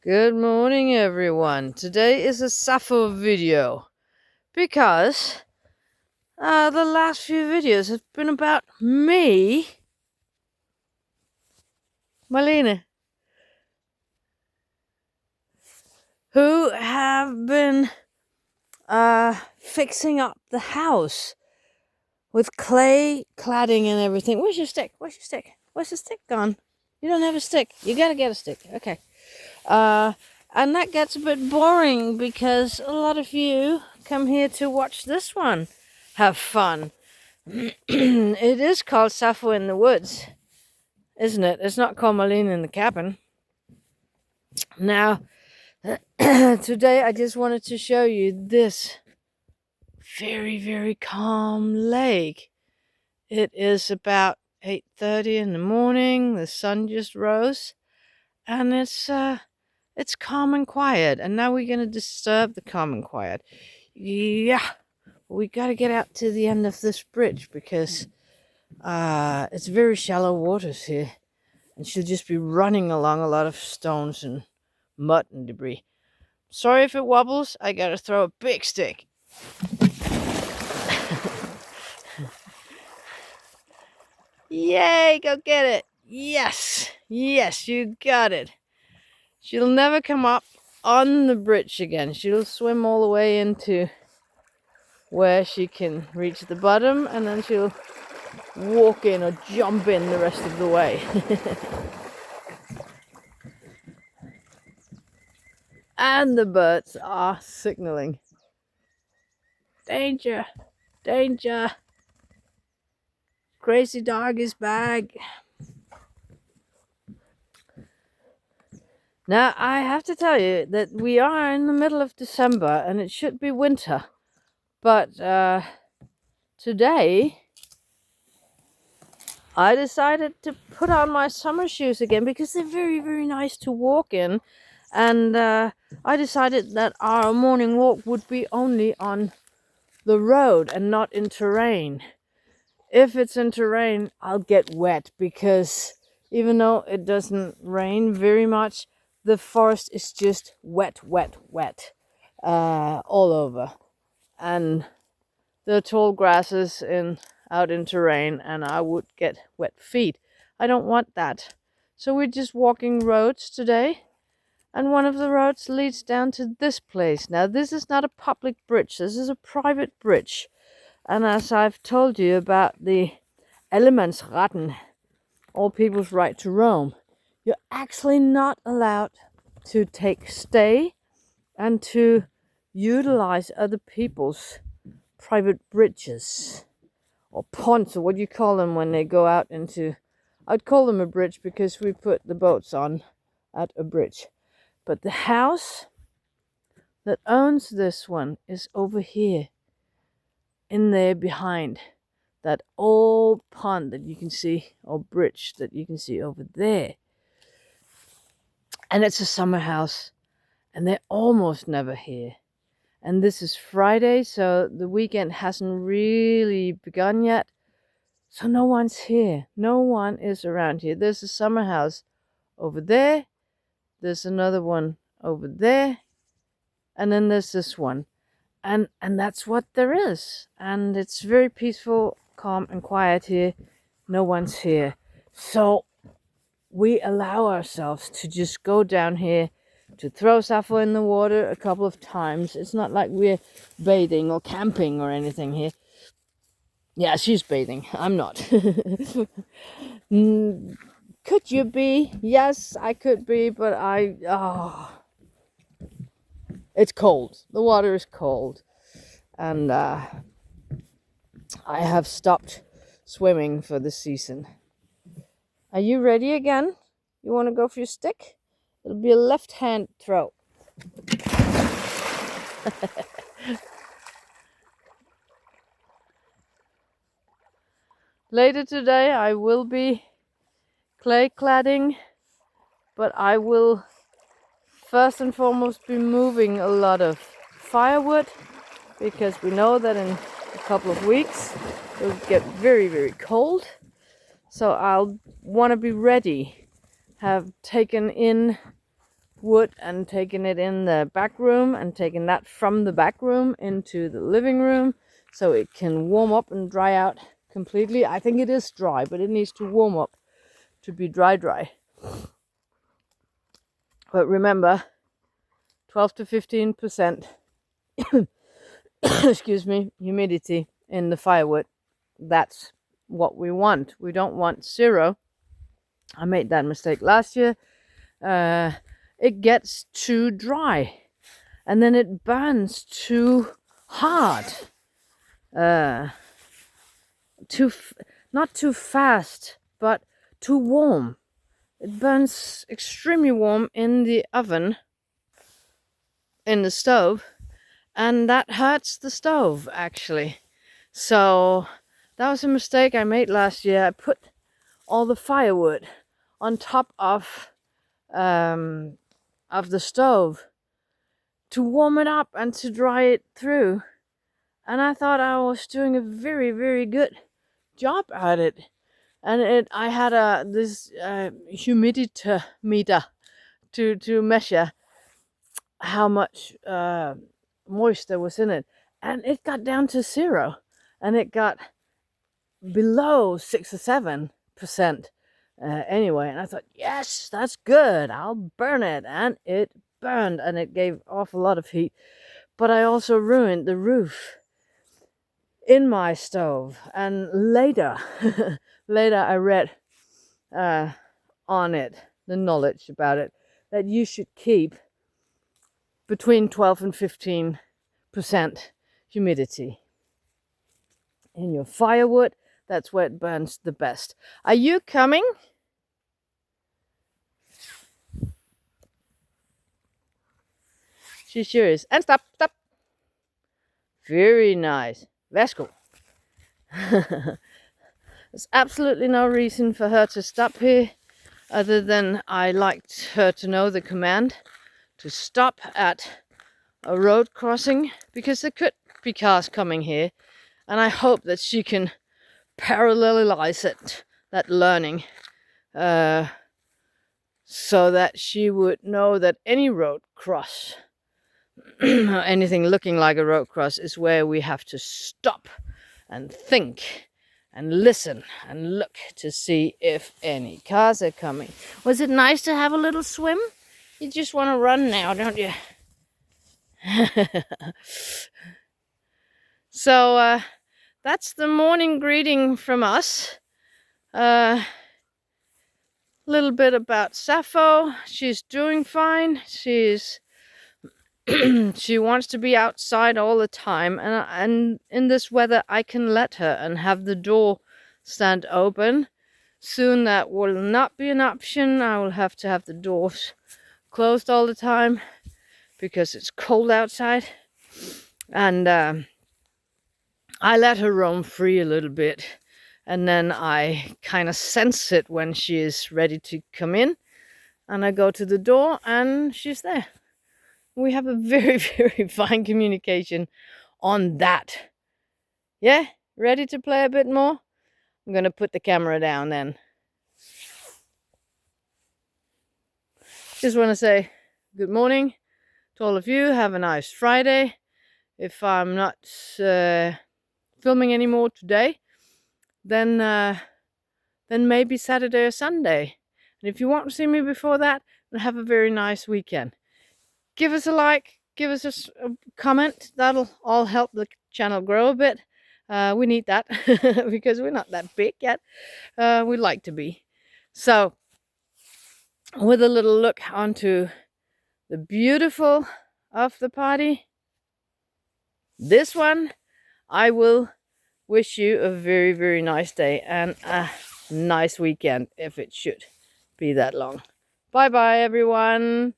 Good morning, everyone. Today is a Sappho video because the last few videos have been about me, Marlene, who have been fixing up the house with clay cladding and everything. Where's your stick? Where's the stick gone? You don't have a stick. You gotta get a stick. Okay. And that gets a bit boring because a lot of you come here to watch this one have fun. It is called Sappho in the Woods, isn't it? It's not called Marlene in the Cabin. Now, today I just wanted to show you this very, very calm lake. It is about 8:30 in the morning. The sun just rose, and it's calm and quiet. And now we're going to disturb the calm and quiet. Yeah, we got to get out to the end of this bridge because it's very shallow waters here. And she'll just be running along a lot of stones and mud and debris. Sorry if it wobbles. I got to throw a big stick. Yay, go get it. Yes, you got it. She'll never come up on the bridge again. She'll swim all the way into where she can reach the bottom, and then she'll walk in or jump in the rest of the way. And the birds are signaling. Danger, danger. Crazy dog is back. Now, I have to tell you that we are in the middle of December and it should be winter. But today, I decided to put on my summer shoes again because they're very, very nice to walk in. And I decided that our morning walk would be only on the road and not in terrain. If it's in terrain, I'll get wet because even though it doesn't rain very much, the forest is just wet, all over. And there are tall grasses out in terrain, and I would get wet feet. I don't want that. So we're just walking roads today, and one of the roads leads down to this place. Now, this is not a public bridge. This is a private bridge. And as I've told you about the Allemannsretten, all people's right to roam, you're actually not allowed to stay and to utilize other people's private bridges or ponds, or what do you call them when they go out into... I'd call them a bridge because we put the boats on at a bridge. But the house that owns this one is over here, in there behind that old pond that you can see, or bridge that you can see over there. And it's a summer house, and they're almost never here. And this is Friday, so the weekend hasn't really begun yet. So no one's here. No one is around here. There's a summer house over there. There's another one over there. And then there's this one. And that's what there is. And it's very peaceful, calm, and quiet here. No one's here. So we allow ourselves to just go down here to throw Sappho in the water a couple of times. It's not like we're bathing or camping or anything here. Yeah, she's bathing. I'm not. Could you be? Yes, I could be, but it's cold. The water is cold. And I have stopped swimming for the season. Are you ready again? You want to go for your stick? It'll be a left-hand throw. Later today I will be clay cladding, but I will first and foremost be moving a lot of firewood because we know that in a couple of weeks it'll get very, very cold. So I'll want to be ready, have taken in wood and taking it in the back room and taking that from the back room into the living room so it can warm up and dry out completely. I think it is dry, but it needs to warm up to be dry. But remember, 12 to 15% excuse me, humidity in the firewood. That's what we want. We don't want 0. I made that mistake last year. It gets too dry and then it burns too hard. Not too fast, but too warm. It burns extremely warm in the oven, in the stove, and that hurts the stove actually. So that was a mistake I made last year. I put all the firewood on top of the stove to warm it up and to dry it through, and I thought I was doing a very, very good job at it. And I had this humidity meter to measure how much moisture was in it, and it got down to 0, and it got below 6 or 7% anyway. And I thought, yes, that's good. I'll burn it, and it burned, and it gave off a lot of heat. But I also ruined the roof in my stove, and later I read on it, the knowledge about it, that you should keep between 12 and 15% humidity in your firewood. That's where it burns the best. Are you coming? She sure is. And stop. Very nice. Værsgo. There's absolutely no reason for her to stop here, other than I liked her to know the command to stop at a road crossing, because there could be cars coming here, and I hope that she can parallelize it, that learning, so that she would know that any road cross, anything looking like a road cross, is where we have to stop and think and listen and look to see if any cars are coming. Was it nice to have a little swim? You just want to run now, don't you? So that's the morning greeting from us. Little bit about Sappho. She's doing fine. She wants to be outside all the time, and in this weather I can let her and have the door stand open. Soon that will not be an option. I will have to have the doors closed all the time because it's cold outside. And I let her roam free a little bit, and then I kind of sense it when she is ready to come in, and I go to the door and she's there. We have a very, very fine communication on that. Yeah, ready to play a bit more? I'm going to put the camera down then. Just want to say good morning to all of you. Have a nice Friday. If I'm not filming anymore today, then maybe Saturday or Sunday. And if you want to see me before that, then have a very nice weekend. Give us a like, give us a comment. That'll all help the channel grow a bit. We need that because we're not that big yet. We'd like to be. So, with a little look onto the beautiful of the party, this one, I will wish you a very, very nice day and a nice weekend, if it should be that long. Bye bye, everyone.